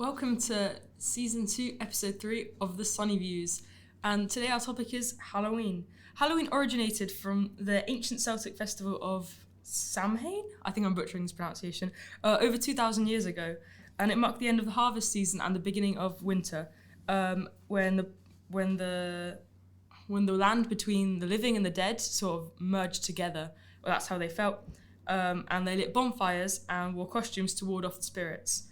Welcome to Season 2, Episode 3 of The Sunny Views. And today our topic is Halloween. Halloween originated from the ancient Celtic festival of Samhain, I think I'm butchering this pronunciation, over 2,000 years ago. And it marked the end of the harvest season and the beginning of winter, when the land between the living and the dead sort of merged together. Well, that's how they felt. And they lit bonfires and wore costumes to ward off the spirits.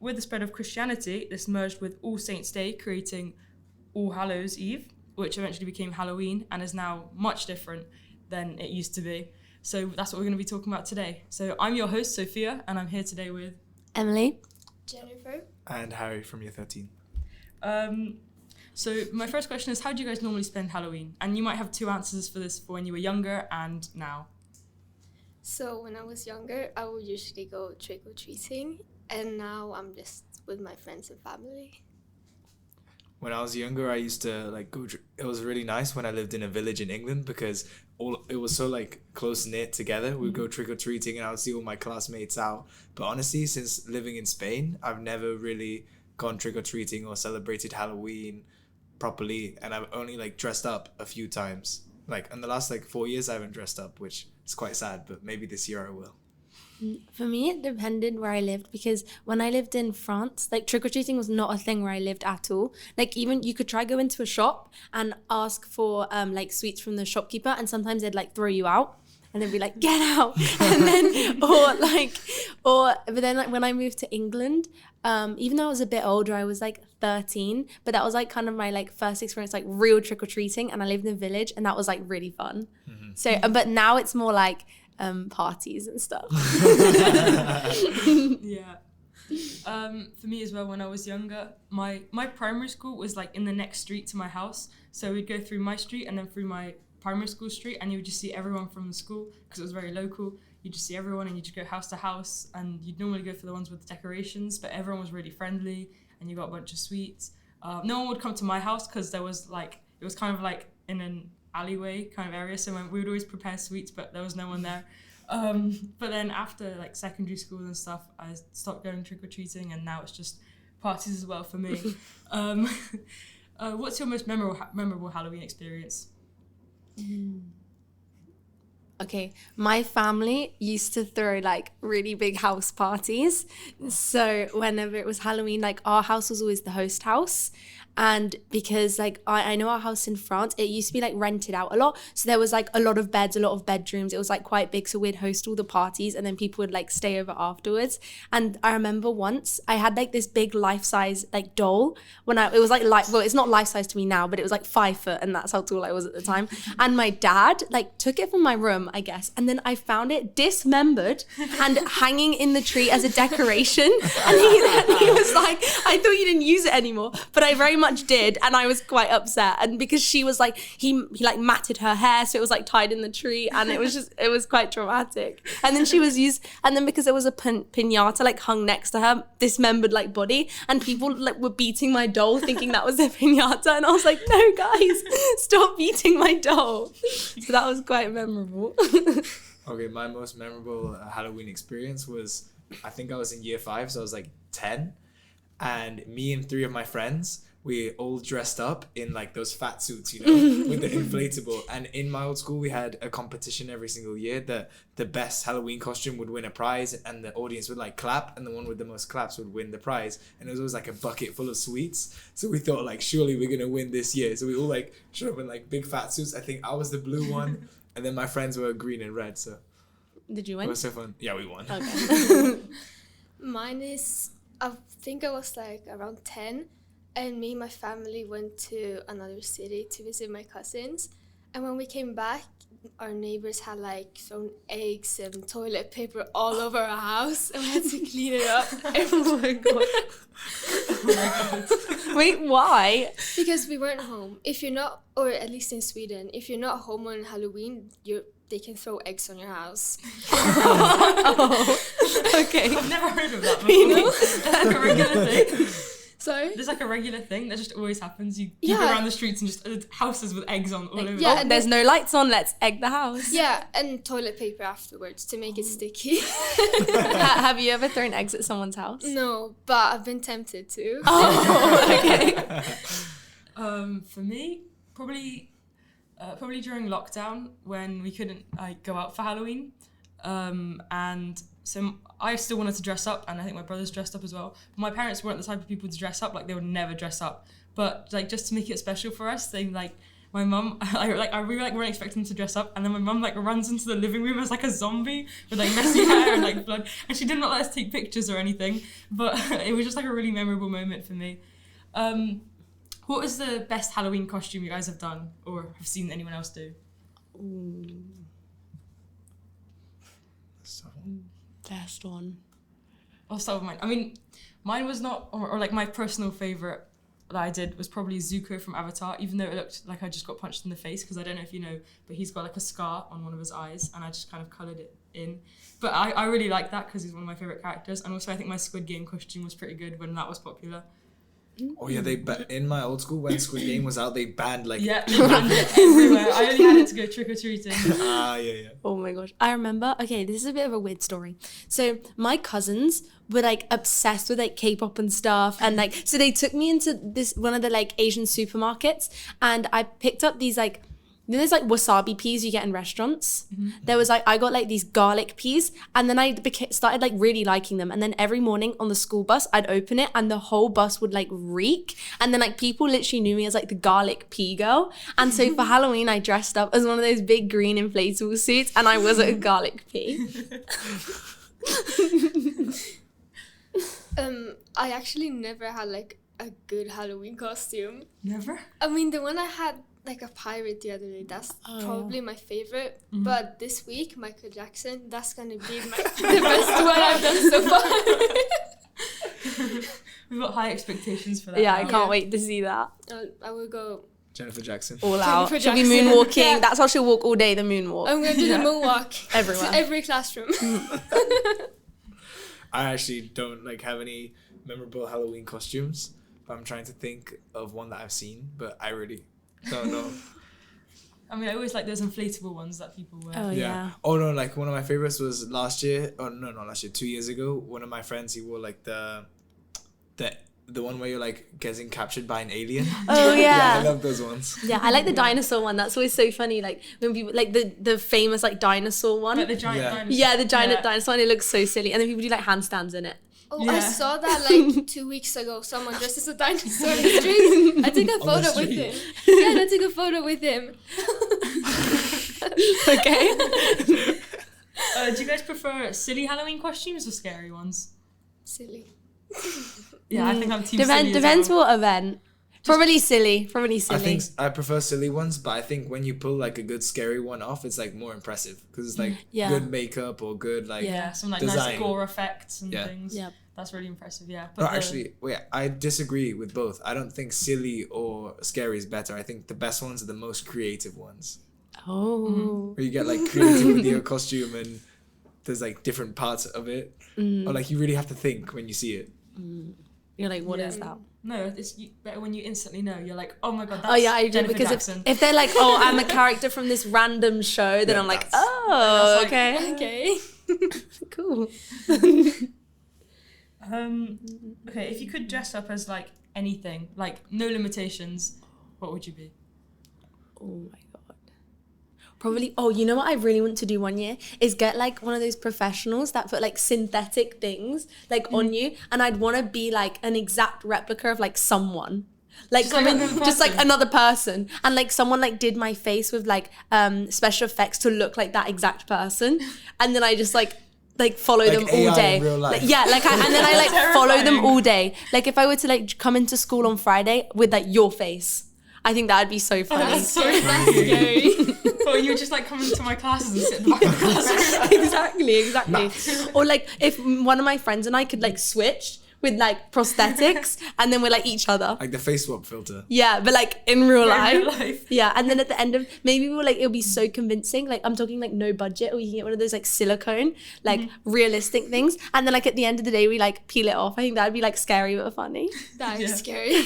With the spread of Christianity, this merged with All Saints' Day, creating All Hallows' Eve, which eventually became Halloween and is now much different than it used to be. So that's what we're going to be talking about today. So I'm your host, Sophia, and I'm here today with Emily, Jennifer, and Harry from Year 13. So my first question is, how do you guys normally spend Halloween? And you might have two answers for this, for when you were younger and now. So when I was younger, I would usually go trick-or-treating, and now I'm just with my friends and family. When I was younger, I used to go. It was really nice when I lived in a village in England because it was so close knit together. We'd go trick or treating, and I would see all my classmates out. But honestly, since living in Spain, I've never really gone trick or treating or celebrated Halloween properly, and I've only dressed up a few times. In the last 4 years, I haven't dressed up, which is quite sad. But maybe this year I will. for me, it depended where I lived, because when I lived in France, trick-or-treating was not a thing where I lived at all. Even you could try go into a shop and ask for sweets from the shopkeeper, and sometimes they'd throw you out and they'd be like, get out. And then but then when I moved to England, even though I was a bit older, I was 13, but that was kind of my first experience real trick-or-treating, and I lived in a village, and that was really fun. Mm-hmm. So but now it's more parties and stuff. Yeah. For me as well, when I was younger, my primary school was in the next street to my house. So we'd go through my street and then through my primary school street, and you would just see everyone from the school because it was very local. You just see everyone, and you just go house to house, and you'd normally go for the ones with the decorations, but everyone was really friendly, and you got a bunch of sweets. No one would come to my house because there was it was kind of in an alleyway kind of area, so we would always prepare sweets, but there was no one there. But then after secondary school and stuff, I stopped going trick-or-treating, and now it's just parties as well for me. What's your most memorable Halloween experience? Okay, my family used to throw really big house parties. So whenever it was Halloween, our house was always the host house. And because I know our house in France, it used to be rented out a lot. So there was a lot of beds, a lot of bedrooms. It was quite big. So we'd host all the parties, and then people would stay over afterwards. And I remember once I had this big life-size doll when it was well, it's not life-size to me now, but it was 5 foot, and that's how tall I was at the time. And my dad took it from my room, I guess. And then I found it dismembered and hanging in the tree as a decoration. And he was I thought you didn't use it anymore, but I very much did, and I was quite upset. And because she was he matted her hair, so it was tied in the tree, and it was quite traumatic. And then she was used, and then because there was a piñata hung next to her dismembered body, and people were beating my doll thinking that was a piñata, and I was no guys, stop beating my doll. So that was quite memorable. Okay, my most memorable Halloween experience was, I think I was in year 5, so I was 10, and me and 3 of my friends, we all dressed up in those fat suits, with the inflatable. And in my old school, we had a competition every single year that the best Halloween costume would win a prize, and the audience would clap, and the one with the most claps would win the prize. And it was always a bucket full of sweets. So we thought surely we're gonna win this year. So we all showed up in big fat suits. I think I was the blue one, and then my friends were green and red. So did you win? It was so fun. Yeah, we won. Okay. Mine is, I think I was around 10, and me and my family went to another city to visit my cousins. And when we came back, our neighbors had thrown eggs and toilet paper all over our house, and we had to clean it up. Oh my god. Wait, why? Because we weren't home. If you're not, or at least in Sweden, if you're not home on Halloween, they can throw eggs on your house. Oh, okay. I've never heard of that before. That's a regular thing. Sorry? there's like a regular thing that just always happens. You go around the streets and just houses with eggs on all over. Yeah, Oh, and there's no lights on, let's egg the house. Yeah, and toilet paper afterwards to make it sticky. Have you ever thrown eggs at someone's house? No, but I've been tempted to. Oh, okay. For me, probably during lockdown when we couldn't like go out for Halloween, and so I still wanted to dress up, and I think my brothers dressed up as well. But my parents weren't the type of people to dress up; like they would never dress up. But like just to make it special for us, they like my mum. I really like weren't expecting them to dress up, and then my mum like runs into the living room as like a zombie with like messy hair and like blood, and she did not let us take pictures or anything. But it was just like a really memorable moment for me. What was the best Halloween costume you guys have done or have seen anyone else do? Best one. I'll start with mine. I mean, mine was not, or like my personal favourite that I did was probably Zuko from Avatar, even though it looked like I just got punched in the face, because I don't know if you know, but he's got like a scar on one of his eyes, and I just kind of coloured it in. But I really like that because he's one of my favourite characters, and also I think my Squid Game costume was pretty good when that was popular. Oh yeah, in my old school when Squid Game was out, they banned like Yeah, they banned it everywhere. I only had it to go trick-or-treating. yeah. Oh my gosh. I remember, okay, this is a bit of a weird story. So my cousins were like obsessed with like K-pop and stuff. And like, so they took me into one of the like Asian supermarkets, and I picked up these like, you know, there's like wasabi peas you get in restaurants. Mm-hmm. There was like, I got like these garlic peas, and then I started like really liking them. And then every morning on the school bus, I'd open it and the whole bus would like reek. And then like people literally knew me as like the garlic pea girl. And so for Halloween, I dressed up as one of those big green inflatable suits, and I was a garlic pea. I actually never had like a good Halloween costume. Never? I mean, the one I had like a pirate the other day, that's probably my favorite. Mm-hmm. But this week, Michael Jackson, that's gonna be the best one I've done so far. We've got high expectations for that. Yeah, I can't wait to see that. I will go Jennifer Jackson. All out. She'll be moonwalking. Yeah. That's how she'll walk all day, the moonwalk. I'm gonna do the moonwalk everywhere. To every classroom. I actually don't like have any memorable Halloween costumes, but I'm trying to think of one that I've seen, but I really don't know. I mean, I always like those inflatable ones that people wear. Oh, yeah. Oh, no, like one of my favorites was last year. Oh, no, not last year. 2 years ago, one of my friends, he wore like the one where you're like getting captured by an alien. Oh, yeah. I love those ones. Yeah, I like the dinosaur one. That's always so funny. Like when people, like the famous like dinosaur one. Like the giant dinosaur. Yeah, the giant dinosaur one. It looks so silly. And then people do like handstands in it. Oh, yeah. I saw that like 2 weeks ago. Someone dressed as a dinosaur in the street. I took a photo with him. Yeah, I took a photo with him. Okay. Do you guys prefer silly Halloween costumes or scary ones? Silly. Yeah, I think I'm team silly. Depends what event. Probably silly. I think I prefer silly ones, but I think when you pull like a good scary one off, it's like more impressive because it's like good makeup or good like some like design. Nice gore effects and things. Yeah, that's really impressive. Yeah, but actually, wait, I disagree with both. I don't think silly or scary is better. I think the best ones are the most creative ones. Oh, where you get like creative with your costume and there's like different parts of it, or like you really have to think when you see it. You're like, what is that? No, it's better when you instantly know. You're like, oh my god, that's I do, Jennifer because Jackson. if they're like, oh, I'm a character from this random show, then I'm like, oh, okay. Cool. Okay, if you could dress up as like anything, like no limitations, what would you be? Oh my god. Probably, you know what I really want to do one year is get like one of those professionals that put like synthetic things like on you, and I'd want to be like an exact replica of like someone. Like just like another person, and like someone like did my face with like special effects to look like that exact person, and then I just like follow like them AI all day. In real life. And then I like follow them all day. Like if I were to like come into school on Friday with like your face, I think that'd be so funny. That's so scary. Or you would just like come into my classes and sit in the back of the class. Exactly. Or like if one of my friends and I could like switch, with like prosthetics, and then we're like each other. Like the face swap filter. Yeah, but like in real Real life. life. Yeah, and then at the end of maybe we were like it'll be so convincing. Like I'm talking like no budget, or you can get one of those like silicone, like realistic things. And then like at the end of the day we like peel it off. I think that'd be like scary but funny. That is Yeah. scary.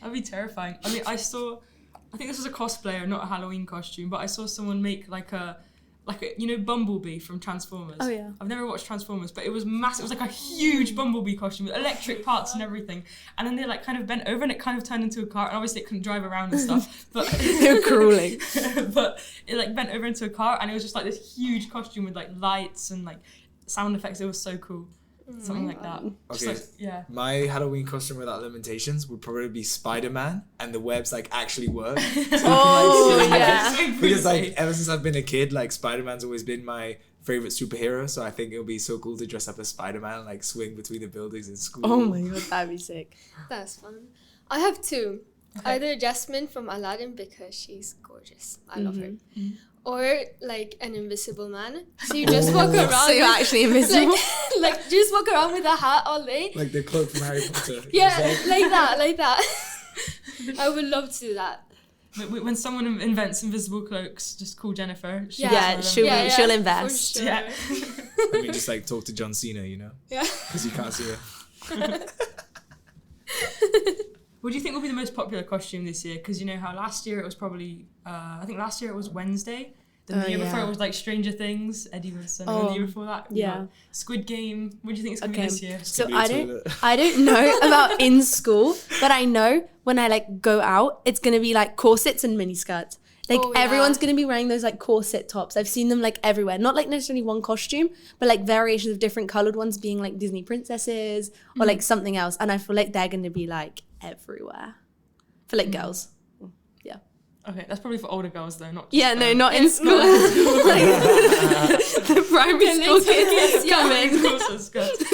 That'd be terrifying. I mean, I think this was a cosplayer, not a Halloween costume, but I saw someone make like a Bumblebee from Transformers. Oh, yeah. I've never watched Transformers, but it was massive. It was like a huge Bumblebee costume with electric parts and everything. And then they like kind of bent over and it kind of turned into a car. And obviously it couldn't drive around and stuff. But They're crawling. but it like bent over into a car, and it was just like this huge costume with like lights and like sound effects. It was so cool. Something like that. Just, Okay. like, yeah. My Halloween costume without limitations would probably be Spider-Man, and the webs like actually work. So you can, Oh, like, see- yeah. Because like ever since I've been a kid, like Spider-Man's always been my favorite superhero. So I think it would be so cool to dress up as Spider-Man and like swing between the buildings in school. Oh my god, that'd be sick. That's fun. I have two. Okay. Either Jasmine from Aladdin because she's gorgeous. I love her. Mm-hmm. Or like an invisible man. So you just walk around. So you're actually invisible. like just walk around with a hat all day. Like the cloak from Harry Potter. Yeah, It's like that. I would love to do that. When someone invents invisible cloaks, just call Jennifer. Yeah. Yeah, she'll Yeah, she'll for invest. sure. Yeah. I mean, just like talk to John Cena, you know, Yeah. because you can't see her. What do you think will be the most popular costume this year? Because you know how last year it was probably, I think last year it was Wednesday. Then the Oh, year before yeah. it was like Stranger Things, Eddie Wilson. And then the year before that, we yeah. got Squid Game. What do you think it's going to Okay. be this year? So Could be a I don't toilet. I don't know about in school, but I know when I like go out, it's gonna be like corsets and mini skirts. Like Oh, yeah. everyone's gonna be wearing those like corset tops. I've seen them like everywhere. Not like necessarily one costume, but like variations of different colored ones being like Disney princesses or like something else. And I feel like they're gonna be like everywhere. For like girls. Yeah. Okay, that's probably for older girls though, not. Yeah, no, not in school. Like, the primary school kids come in. Also skirts.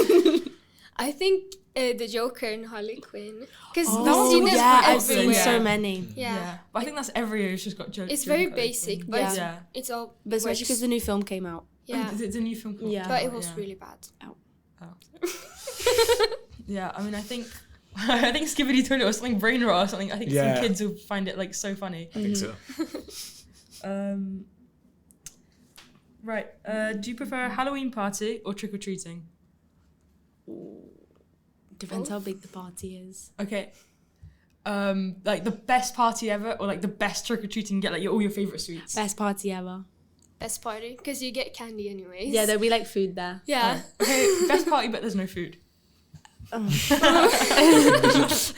I think the Joker and Harley Quinn. Because Oh, we've seen them yeah, I've seen everywhere. so many. Yeah. But I think that's every year. It's just got jokes. It's very basic, but Yeah. Yeah. it's all But especially because the new film came out. yeah. It's a new film. Called- Yeah. But it was yeah. really bad. Yeah, I mean, I think Skibidi Toilet or something brain rot or something. I think Yeah. some kids will find it like so funny. I think so. Right. Do you prefer a Halloween party or trick or treating? Depends how big the party is. Okay. Like the best party ever, or like the best trick or treating. Get like all your favorite sweets. Best party ever. Best party. Because you get candy anyways. Yeah, there'll be like food there. Yeah. Okay, best party, but there's no food.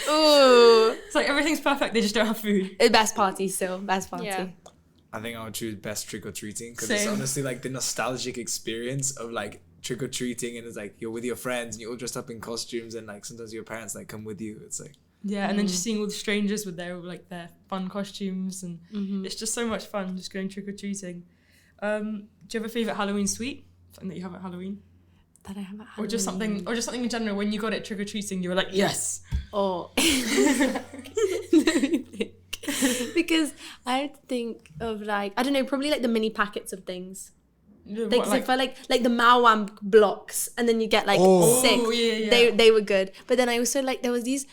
Ooh. It's like everything's perfect. They just don't have food. Best party still. Best party. Yeah. I think I would choose best trick or treating because it's Same. honestly like the nostalgic experience of like trick or treating, and it's like you're with your friends and you're all dressed up in costumes, and like sometimes your parents like come with you. It's like Yeah, and then just seeing all the strangers with their fun costumes, and Mm-hmm. it's just so much fun just going trick or treating. Do you have a favorite Halloween sweet? Something that you have at Halloween, That I have at or just something in general? When you got it trick or treating, you were like, yes. Oh. Because I think of like, I don't know, probably like the mini packets of things. Like, What, so for like the Mawam blocks, and then you get like Oh. 6. Oh, yeah. They were good. But then I also like, there was these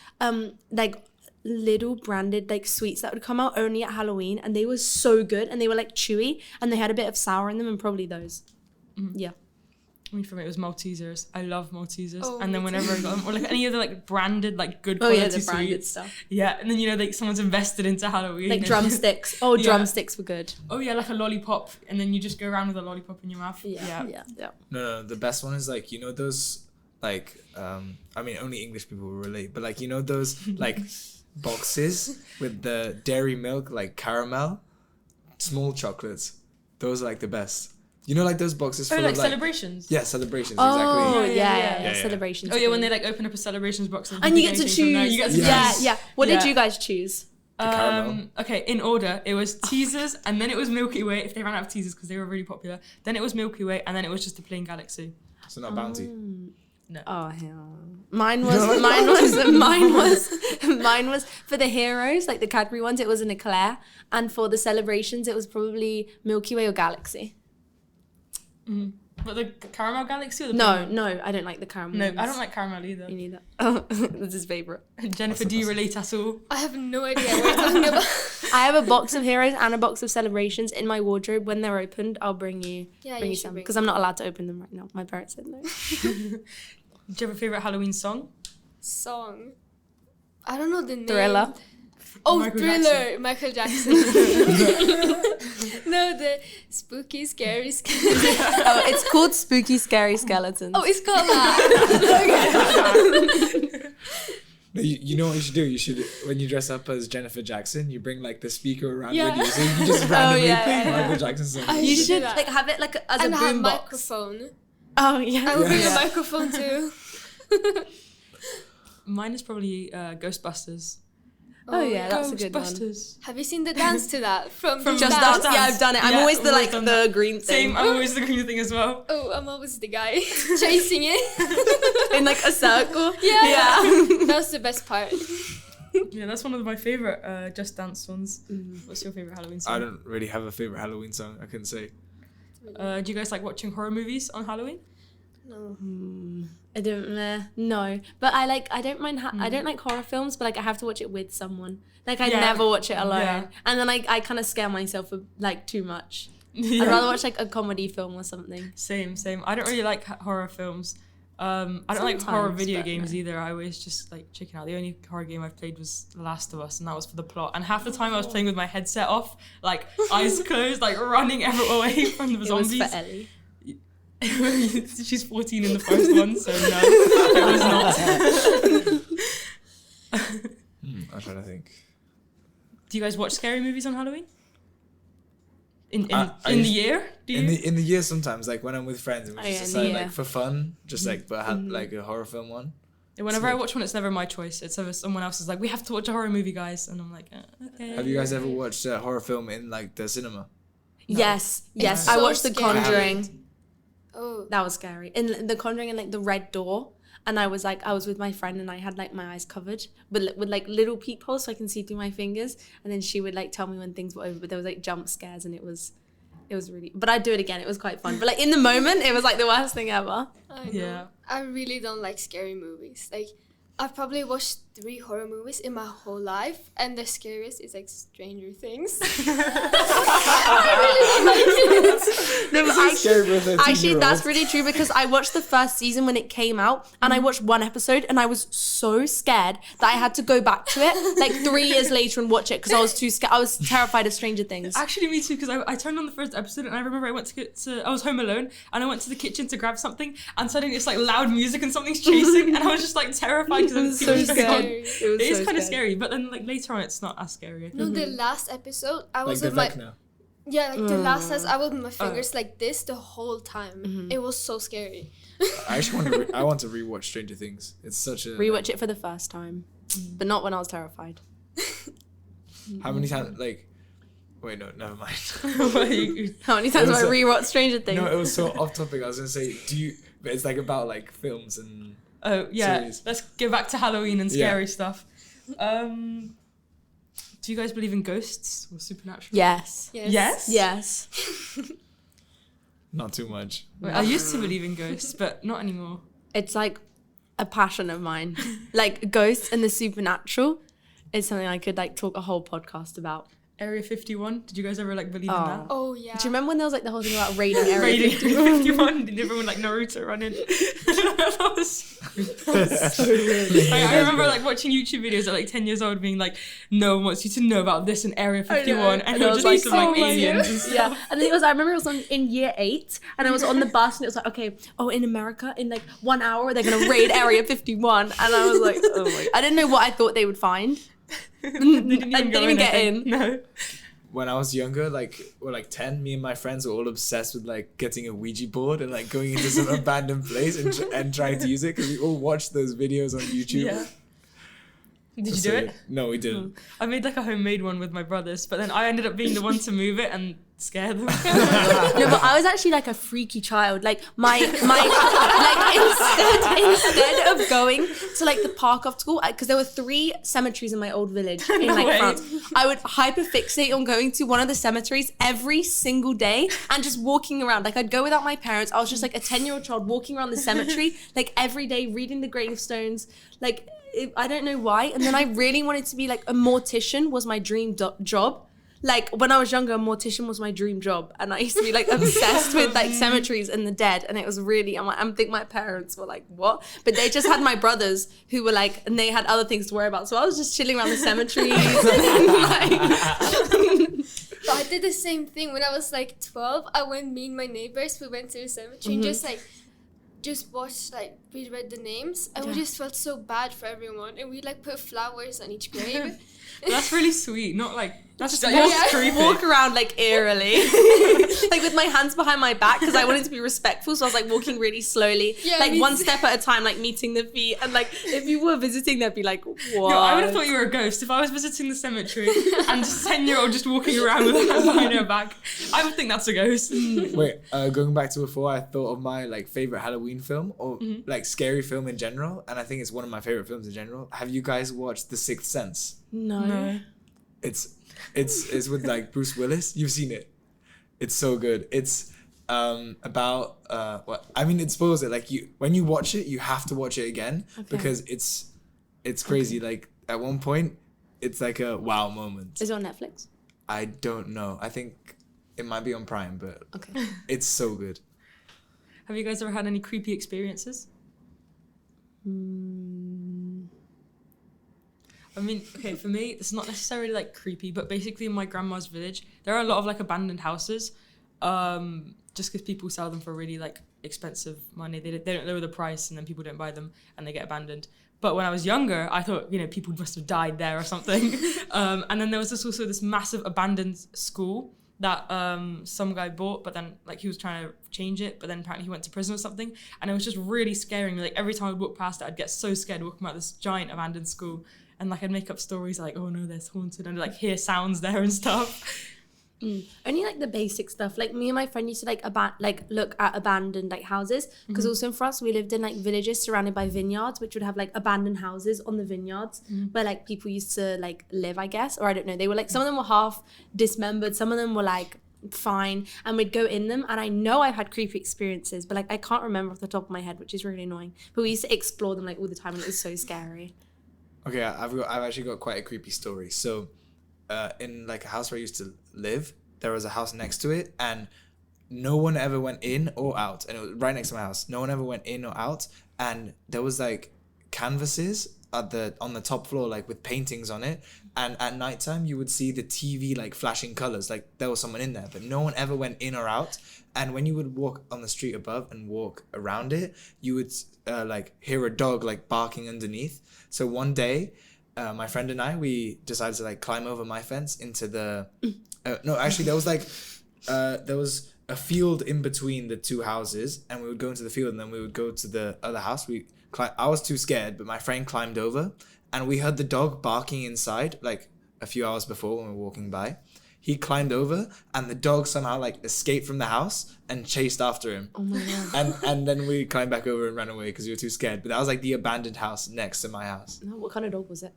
like little branded like sweets that would come out only at Halloween, and they were so good, and they were like chewy, and they had a bit of sour in them, and probably those. Yeah. I mean, for me, it was Maltesers. I love Maltesers. Oh, and then me whenever I got them, or like any other like branded, like good Oh quality yeah, the branded sweets. stuff. Yeah, and then like someone's invested into Halloween. Like and- drumsticks. Oh, Yeah. drumsticks were good. Oh yeah, like a lollipop, and then you just go around with a lollipop in your mouth. Yeah. no, the best one is like, you know, those like I mean only English people will relate, but like, you know, those like boxes with the dairy milk, like caramel, small chocolates. Those are like the best. You know, like those boxes Oh, full like of like celebrations. yeah, celebrations, Oh exactly. yeah, Yeah. celebrations. Oh yeah, are when good. they like open up a celebrations box and you get to pick choose. anything from there. You get to Yes. Yeah. What Yeah. did you guys choose? caramel. Okay, in order, it was teasers, and then it was Milky Way. If they ran out of teasers because they were really popular, then it was Milky Way, and then it was just a plain Galaxy. So not bounty. Oh hell. Mine was for the heroes, like the Cadbury ones, it was an eclair, and for the celebrations, it was probably Milky Way or Galaxy. But the Caramel Galaxy or the No, pink one? no, I don't like the caramel No, ones. I don't like caramel either. Me neither. Oh, that's his favourite. Jennifer, do you relate at all? I have no idea what you're talking about. I have a box of heroes and a box of celebrations in my wardrobe. When they're opened, I'll bring you Yeah, bring you you should some bring because I'm not allowed to open them right now. My parents said no. Do you have a favourite Halloween song? Song. I don't know the name. Thriller. Oh, Michael Thriller, Michael Jackson. No, the spooky, scary skeleton. Oh, it's called Spooky Scary Skeletons. Oh, it's called that. No, you know what you should do? You should, when you dress up as Jennifer Jackson, you bring like the speaker around Yeah. with you, so you can just randomly yeah, play yeah, Michael Jackson songs. I You should should do that. like have it like as And a have boom box. microphone. Oh yeah. I will bring Yeah. a microphone too. Mine is probably Ghostbusters. Oh yeah, that's a good one. Ghostbusters. Have you seen the dance to that? From From Just Dance. Dance. Yeah, I've done it. I'm Yeah, always the we've like done the that. green thing Same, I'm always the green thing as well. Oh, I'm always the guy chasing it. in like a circle. Yeah. That was the best part. Yeah, that's one of my favourite Just Dance ones. What's your favourite Halloween song? I don't really have a favorite Halloween song. I couldn't say. Do you guys like watching horror movies on Halloween? No. I don't no, but I don't mind I don't like horror films, but like I have to watch it with someone. Like I Yeah. never watch it alone, Yeah. and then I kind of scare myself with, like too much. Yeah. I'd rather watch like a comedy film or something. Same. I don't really like horror films. I don't like horror Sometimes, video but games no. either. I always just like chicken out. The only horror game I've played was The Last of Us, and that was for the plot. And half the time I was playing with my headset off, like eyes closed, like running away from the It was zombies. for Ellie. She's 14 in the first one, so no, it was not. I'm trying to think. Do you guys watch scary movies on Halloween? In I the used- year? Do you? In the year sometimes, like when I'm with friends and we Oh, yeah, just in the decide year. like for fun, just like but have like a horror film one. Whenever I watch one, it's never my choice. It's ever someone else is like, we have to watch a horror movie, guys, and I'm like, okay. Have you guys ever watched a horror film in like the cinema? Yes, yes. It's I so watched The scary. Conjuring. Oh. That was scary. In The Conjuring and like the red door. And I was with my friend and I had like my eyes covered, but with like little peepholes so I can see through my fingers. And then she would like tell me when things were over, but there was like jump scares and it was really, but I'd do it again. It was quite fun. But like in the moment, it was like the worst thing ever. I know. Yeah. I really don't like scary movies. Like, I've probably watched 3 horror movies in my whole life, and the scariest is like Stranger Things. I really don't like it. No, but Scary for a 13-year-old. actually, that's really true because I watched the first season when it came out and I watched one episode and I was so scared that I had to go back to it like 3 years later and watch it because I was too scared. I was terrified of Stranger Things. Actually, me too, because I turned on the first episode and I remember I went I was home alone and I went to the kitchen to grab something and suddenly it's like loud music and something's chasing and I was just like terrified because I didn't see what was going on. Scary. It is kind of scary, but then like later on it's not as scary. I think. No, the last episode, I Like was the with my Vecna. yeah, like the last test, I was with my fingers like this the whole time. It was so scary. I actually want to rewatch Stranger Things. It's such a Rewatch it for the first time, but not when I was terrified. How many times? Like, wait, no, never mind. How many times It have was I rewatched Stranger Things? No, it was so off topic. I was gonna say, but it's like about like films and. Oh yeah, Series. let's get back to Halloween and Yeah. scary stuff. Do you guys believe in ghosts or supernatural? Yes. Yes? Yes. Not too much. Wait, I used to believe in ghosts, but not anymore. It's like a passion of mine. Like ghosts and the supernatural is something I could like talk a whole podcast about. Area 51, did you guys ever like believe in that? Oh yeah. Do you remember when there was like the whole thing about raiding Area Raiding 51? 51, did everyone like Naruto run in? That was so weird. I remember like watching YouTube videos at like 10 years old being like, no one wants you to know about this in Area 51. And it was just like some like aliens and stuff. Yeah, and then I remember it was in year 8, and I was on the bus, and it was like, okay, in America, in like 1 hour, they're gonna raid Area 51, and I was like, oh my, I didn't know what I thought they would find. They didn't I even, didn't even get in. No. When I was younger, like 10, me and my friends were all obsessed with like getting a Ouija board and like going into some abandoned place and trying to use it because we all watched those videos on YouTube. Yeah. Did you So, do it? No, we didn't. I made like a homemade one with my brothers, but then I ended up being the one to move it, and scare them. No, but I was actually like a freaky child. Like my like instead of going to like the park after school, because there were 3 cemeteries in my old village in like France, I would hyperfixate on going to one of the cemeteries every single day and just walking around. Like I'd go without my parents. I was just like a 10-year-old child walking around the cemetery like every day, reading the gravestones. Like I don't know why. And then I really wanted to be like a mortician was my dream job. Like when I was younger, a mortician was my dream job, and I used to be like obsessed with like cemeteries and the dead, and it was really. I think my parents were like, "What?" But they just had my brothers who were like, and they had other things to worry about. So I was just chilling around the cemeteries. And then, like... But I did the same thing when I was like 12. I went, me and my neighbors, we went to the cemetery and just watched, like, we read the names, and we just felt so bad for everyone, and we like put flowers on each grave. That's really sweet. Not like that's just walk around like eerily, like with my hands behind my back because I wanted to be respectful. So I was like walking really slowly, like one step at a time, like meeting the feet. And like if you were visiting, they'd be like, "What?" No, I would have thought you were a ghost if I was visiting the cemetery and just a 10-year-old just walking around with her hands behind her back. I would think that's a ghost. Wait, going back to before, I thought of my like favorite Halloween film or like scary film in general, and I think it's one of my favorite films in general. Have you guys watched The Sixth Sense? No. It's with like Bruce Willis. You've seen it. It's so good. It's about what I mean. It spoils it. Like when you watch it, you have to watch it again because it's crazy. Okay. Like at one point, it's like a wow moment. Is it on Netflix? I don't know. I think it might be on Prime, but okay. It's so good. Have you guys ever had any creepy experiences? I mean, okay, for me, it's not necessarily like creepy, but basically in my grandma's village, there are a lot of like abandoned houses, just because people sell them for really like expensive money. They don't lower the price, and then people don't buy them, and they get abandoned. But when I was younger, I thought, people must have died there or something. And then there was also this massive abandoned school that some guy bought, but then like he was trying to change it, but then apparently he went to prison or something, and it was just really scaring me. Like every time I'd walk past it, I'd get so scared walking about this giant abandoned school. And like I'd make up stories like, oh no, there's haunted, and like hear sounds there and stuff. Only like the basic stuff. Like me and my friend used to like look at abandoned like houses, because also in France we lived in like villages surrounded by vineyards, which would have like abandoned houses on the vineyards where like people used to like live, I guess, or I don't know. They were like, some of them were half dismembered, some of them were like fine, and we'd go in them, and I know I've had creepy experiences, but like I can't remember off the top of my head, which is really annoying. But we used to explore them like all the time, and it was so scary. Okay, I've actually got quite a creepy story. So, in like a house where I used to live, there was a house next to it, and no one ever went in or out. And it was right next to my house. No one ever went in or out, and there was like canvases on the top floor, like with paintings on it. And at nighttime, you would see the TV like flashing colors, like there was someone in there, but no one ever went in or out. And when you would walk on the street above and walk around it, you would like hear a dog like barking underneath. So one day, my friend and I, we decided to like climb over my fence into the. No, actually, there was a field in between the two houses, and we would go into the field, and then we would go to the other house. I was too scared, but my friend climbed over, and we heard the dog barking inside like a few hours before when we were walking by. He climbed over, and the dog somehow like escaped from the house and chased after him. Oh my god! And then we climbed back over and ran away because we were too scared. But that was like the abandoned house next to my house. No, what kind of dog was it?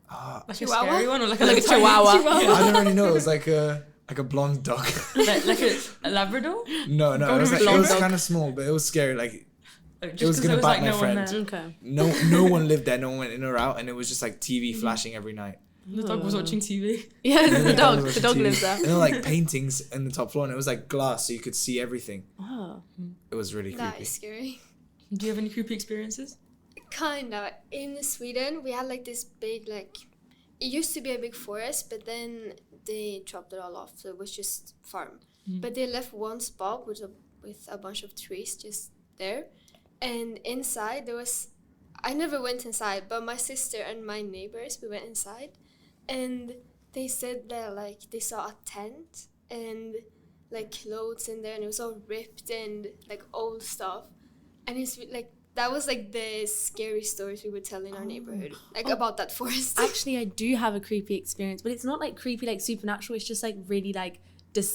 Like Chihuahua? a scary one, or like a chihuahua? I don't really know. It was like a blonde dog. like a Labrador? No, it was kind of small, but it was scary. Like it was gonna bite my friend. Okay. No one lived there. No one went in or out, and it was just like TV flashing every night. The dog was watching TV. Yeah, the dog TV. lives there. And there were like paintings in the top floor, and it was like glass, so you could see everything. Oh. It was really creepy. That is scary. Do you have any creepy experiences? Kinda. In Sweden, we had like this big, like, it used to be a big forest, but then they chopped it all off, so it was just farm. But they left one spot with a bunch of trees just there, and inside there was. I never went inside, but my sister and my neighbors, we went inside, and they said that like they saw a tent and like clothes in there, and it was all ripped and like old stuff, and it's like that was like the scary stories we would tell in our neighborhood, like about that forest. Actually, I do have a creepy experience, but it's not like creepy like supernatural. It's just like really like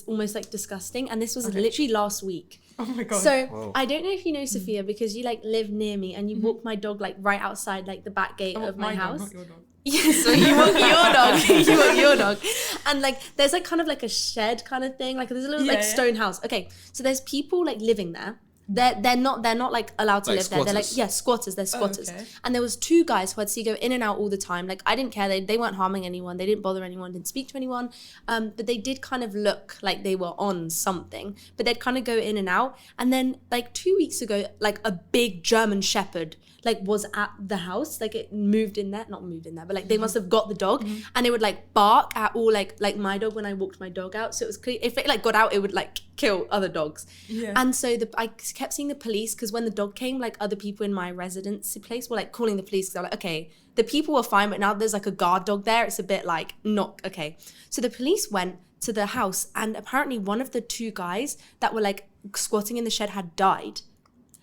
almost like disgusting. And this was literally last week. Oh my god. So Whoa. I don't know if you know Sophia, because you like live near me and you walk my dog like right outside like the back gate of my house. Dog, not your dog. Yes, so you walk your dog. You walk your dog. And like there's like kind of like a shed kind of thing. Like there's a little like stone house. Okay. So there's people like living there. They're not like allowed to Like live there. They're like squatters. squatters. They're squatters. okay. And there was 2 guys who I'd see go in and out all the time. Like I didn't care. They weren't harming anyone. They didn't bother anyone. Didn't speak to anyone. But they did kind of look like they were on something. But they'd kind of go in and out. And then like 2 weeks ago, like a big German Shepherd like was at the house. Like it moved in there, not moved in there, but like they must have got the dog, and it would like bark at all like my dog when I walked my dog out. So it was clear if it like got out, it would like kill other dogs. Yeah. And so I kept seeing the police, because when the dog came, like other people in my residency place were like calling the police, because they're like, okay, the people were fine, but now there's like a guard dog there. It's a bit like not okay. So the police went to the house, and apparently one of the 2 guys that were like squatting in the shed had died.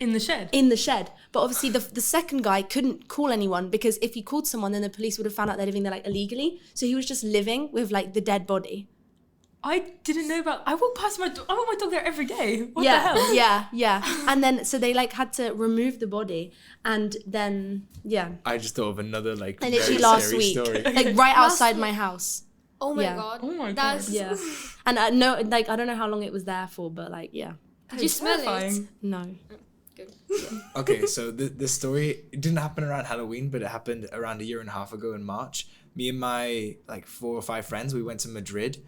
In the shed. In the shed. But obviously the second guy couldn't call anyone, because if he called someone, then the police would have found out they're living there like illegally. So he was just living with like the dead body. I didn't know about. I walk past my dog. I walk my dog there every day. What the hell? Yeah. And then so they like had to remove the body, and then I just thought of another like and very literally last scary week, story. like right outside my house. Oh my Yeah. god. Oh my god. That's Yeah. And I know, like I don't know how long it was there for, but like yeah, Did you smell it? Terrifying. no. Good. Okay, so this story, it didn't happen around Halloween, but it happened around a year and a half ago in March. Me and my like 4 or 5 friends, we went to Madrid,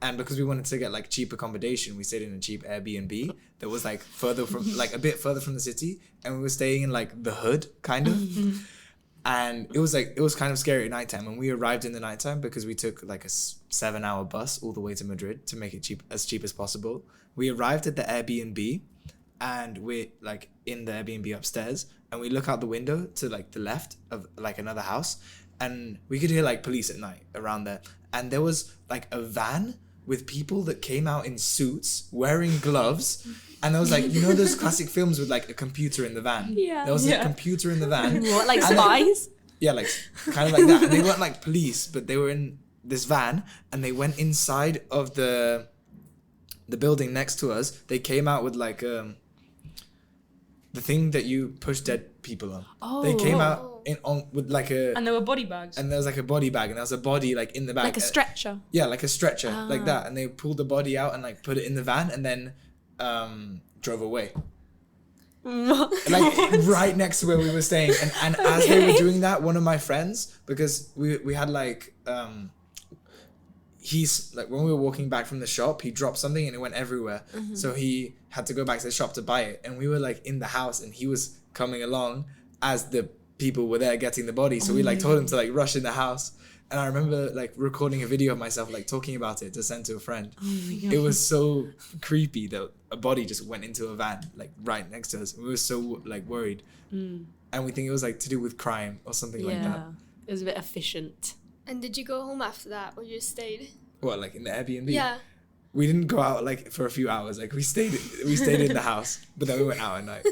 and because we wanted to get like cheap accommodation, we stayed in a cheap Airbnb that was like further from like a bit further from the city, and we were staying in like the hood kind of. And it was kind of scary at nighttime, and we arrived in the nighttime because we took like a 7-hour bus all the way to Madrid to make it cheap as possible. We arrived at the Airbnb, and we're like in the Airbnb upstairs, and we look out the window to like the left of like another house, and we could hear like police at night around there. And there was like a van with people that came out in suits wearing gloves, and there was like, you know those classic films with like a computer in the van? Yeah. There was a computer in the van. What, like And then- spies? Yeah, like kind of like that. And they weren't like police, but they were in this van, and they went inside of the building next to us. They came out with like the thing that you push dead people on. They came out with like a, And there were body bags. and there was like a body bag, and there was a body like in the bag. Like a stretcher. Yeah, like a stretcher, like that. And they pulled the body out and like put it in the van, and then drove away. Like right next to where we were staying. And as they were doing that, one of my friends, because we had like he's like, when we were walking back from the shop, he dropped something and it went everywhere. So he had to go back to the shop to buy it, and we were like in the house, and he was coming along as the people were there getting the body. So we like told him to like rush in the house. And I remember like recording a video of myself like talking about it to send to a friend. It was so creepy that a body just went into a van like right next to us. We were so like worried, and we think it was like to do with crime or something like that. It was a bit efficient. And did you go home after that, or you stayed? What, like in the Airbnb? Yeah. We didn't go out like for a few hours. Like we stayed in the house, but then we went out at night.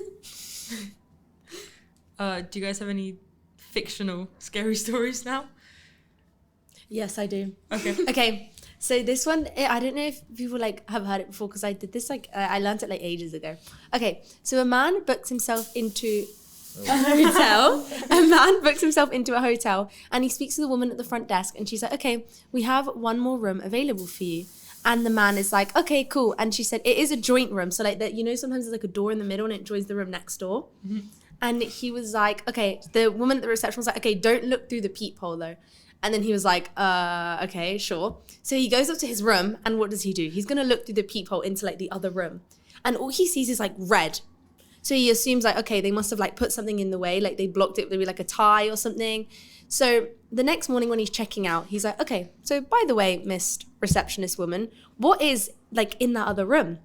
Do you guys have any fictional scary stories now? Yes, I do. Okay. Okay, so this one, I don't know if people like have heard it before, because I did this like I learned it like ages ago. Okay, so a man books himself into a hotel. A man books himself into a hotel, and he speaks to the woman at the front desk, and she's like, "Okay, we have one more room available for you." And the man is like, "Okay, cool." And she said, "It is a joint room, so like that, you know, sometimes there's like a door in the middle, and it joins the room next door." And he was like, "Okay." The woman at the reception was like, "Okay, don't look through the peephole though." And then he was like, okay, sure. So he goes up to his room, and what does he do? He's gonna look through the peephole into like the other room. And all he sees is like red. So he assumes like, okay, they must have like put something in the way, like they blocked it, maybe like a tie or something. So the next morning when he's checking out, he's like, okay, so by the way, Miss Receptionist Woman, what is like in that other room?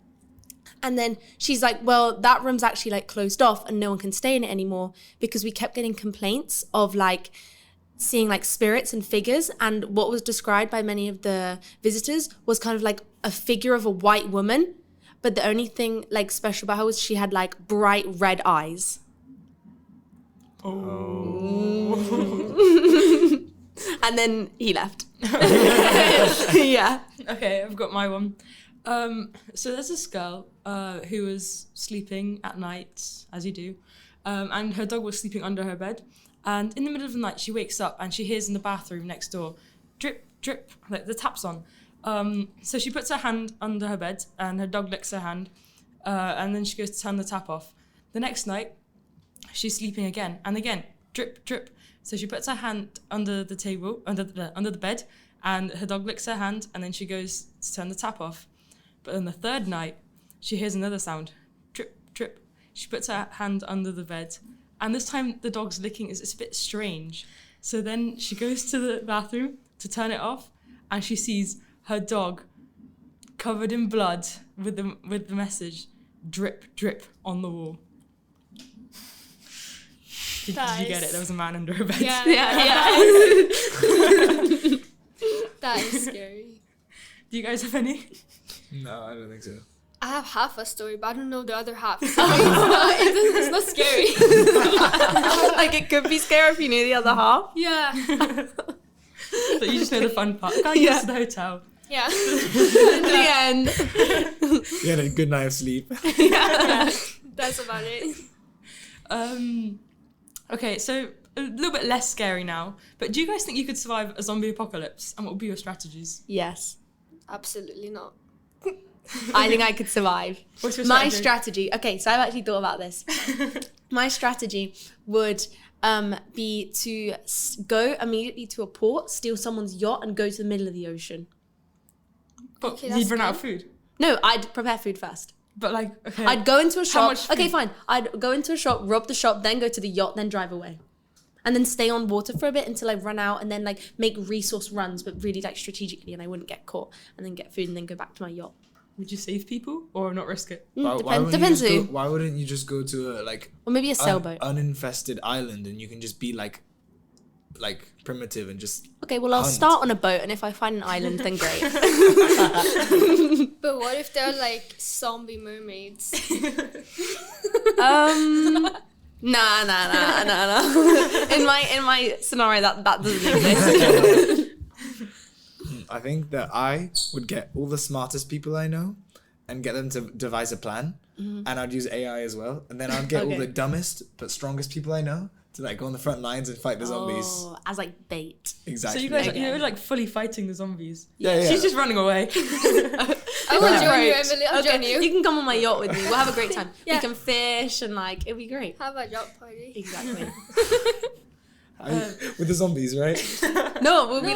And then she's like, well, that room's actually like closed off and no one can stay in it anymore, because we kept getting complaints of like seeing like spirits and figures, and what was described by many of the visitors was kind of like a figure of a white woman, but the only thing like special about her was she had like bright red eyes. And then he left. Yeah. Okay, I've got my one. So there's this girl who was sleeping at night, as you do, and her dog was sleeping under her bed. And in the middle of the night, she wakes up and she hears in the bathroom next door, drip, drip, like the taps on. So she puts her hand under her bed and her dog licks her hand, and then she goes to turn the tap off. The next night, she's sleeping again, and again, drip, drip. So she puts her hand under the table, under the bed, and her dog licks her hand, and then she goes to turn the tap off. But on the third night, she hears another sound, drip, drip. She puts her hand under the bed, and this time the dog's licking is a bit strange. So then she goes to the bathroom to turn it off, and she sees her dog covered in blood with the message, drip, drip, on the wall. Did you get it? There was a man under her bed. Yeah. That is scary. Do you guys have any? No, I don't think so. I have half a story, but I don't know the other half. So it's not scary. Like it could be scary if you knew the other half. Yeah. So you just know the fun part. Can't get to the hotel. Yeah. The end. You had a good night of sleep. Yeah. That's about it. Okay, so a little bit less scary now, but do you guys think you could survive a zombie apocalypse, and what would be your strategies? Yes. Absolutely not. I think I could survive. What's your My strategy? strategy, okay, so I've actually thought about this. My strategy would be to go immediately to a port, steal someone's yacht, and go to the middle of the ocean. But Okay, you'd that's run out of good. food. No, I'd prepare food first. But like, okay. I'd go into a shop. much Okay, food? fine. I'd go into a shop, rob the shop, then go to the yacht, then drive away. And then stay on water for a bit until I run out, and then like make resource runs, but really like strategically, and I wouldn't get caught, and then get food and then go back to my yacht. Would you save people or not risk it? Depends who. Why wouldn't you just go to a Or maybe a sailboat. uninfested island and you can just be like primitive and just Okay, well I'll hunt. start on a boat, and if I find an island, then great. But what if they're like zombie mermaids? Nah. In my scenario, that doesn't exist. I think that I would get all the smartest people I know and get them to devise a plan, and I'd use AI as well, and then I'd get all Okay. the dumbest but strongest people I know to like go on the front lines and fight the zombies. Oh, as like bait. Exactly. So you guys, Okay. you're like fully fighting the zombies. yeah. She's just running away. I will join you, Approach. Emily. I'll join you. You can come on my yacht with me. We'll have a great time. Yeah. We can fish and like it'll be great. Have a yacht party. Exactly. With the zombies, right? No, we'll be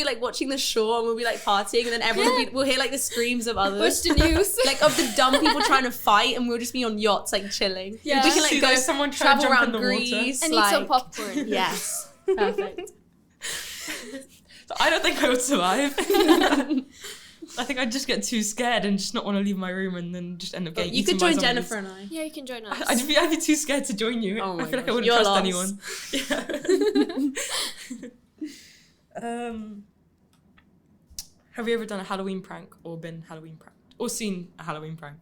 like watching the shore, and we'll be like partying, and then everyone we'll hear like the screams of others. Watch the news. Like of the dumb people trying to fight, and we'll just be on yachts like chilling. Yeah. We can like See, go there's someone trying to travel jump in around the water. Greece And eat like, some popcorn. Yes. Perfect. So I don't think I would survive. I think I'd just get too scared and just not want to leave my room, and then just end up getting You eaten could by join zombies. Jennifer and I. Yeah, you can join us. I'd be too scared to join you. Oh my I feel like I gosh. wouldn't You're trust lost. anyone. Yeah. Have you ever done a Halloween prank or been Halloween pranked or seen a Halloween prank?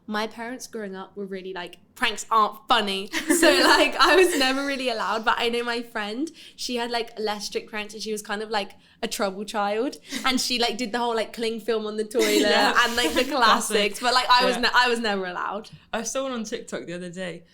My parents growing up were really like, pranks aren't funny. So like I was never really allowed, but I know my friend, she had like less strict parents, and she was kind of like a trouble child, and she like did the whole like cling film on the toilet Yeah. and like the classics, but like I was never allowed. I saw one on TikTok the other day.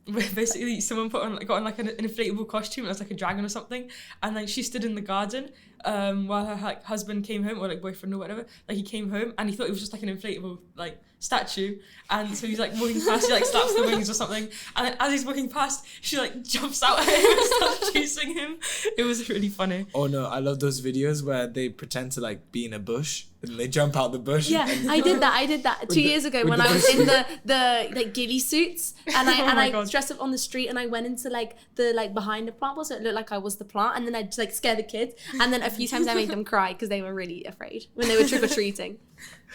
Where basically someone got on like an inflatable costume. It was like a dragon or something, and like she stood in the garden while her like husband came home, or like boyfriend or whatever. Like he came home and he thought it was just like an inflatable like statue, and so he's like walking past, he like slaps the wings or something, and then as he's walking past, she like jumps out at him and starts chasing him. It was really funny. Oh no, I love those videos where they pretend to like be in a bush and they jump out the bush. Yeah, and I did that 2 years ago with when the I was bush. in the like ghillie suits, and Oh my I God. dressed up on the street, and I went into like the like behind the plant wall, so it looked like I was the plant, and then I just like scare the kids, and then a few times I made them cry because they were really afraid when they were trick or treating.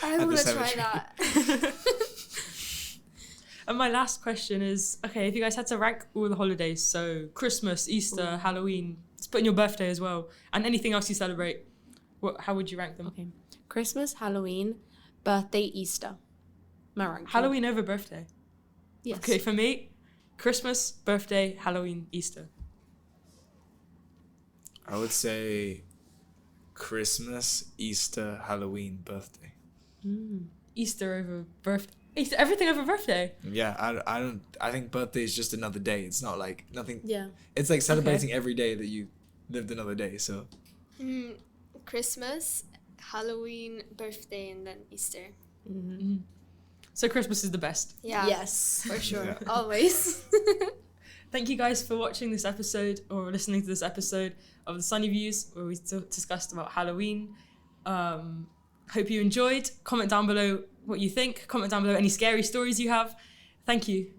I the want to try cemetery. that. And my last question is, okay, if you guys had to rank all the holidays, so Christmas, Easter, Halloween, let's put in your birthday as well, and anything else you celebrate, how would you rank them? Okay, Christmas, Halloween, birthday, Easter. My ranking. Halloween over birthday. Yes. Okay, for me, Christmas, birthday, Halloween, Easter. I would say Christmas, Easter, Halloween, birthday. Easter over birthday. Easter, everything over birthday. Yeah, I think birthday is just another day. It's not like nothing. Yeah. It's like celebrating every day that you lived another day. So Christmas, Halloween, birthday, and then Easter. So Christmas is the best. Yeah. Yes. For sure. Yeah. Always. Thank you guys for watching this episode or listening to this episode of the Sunny Views, where we discussed about Halloween. Hope you enjoyed. Comment down below what you think. Comment down below any scary stories you have. Thank you.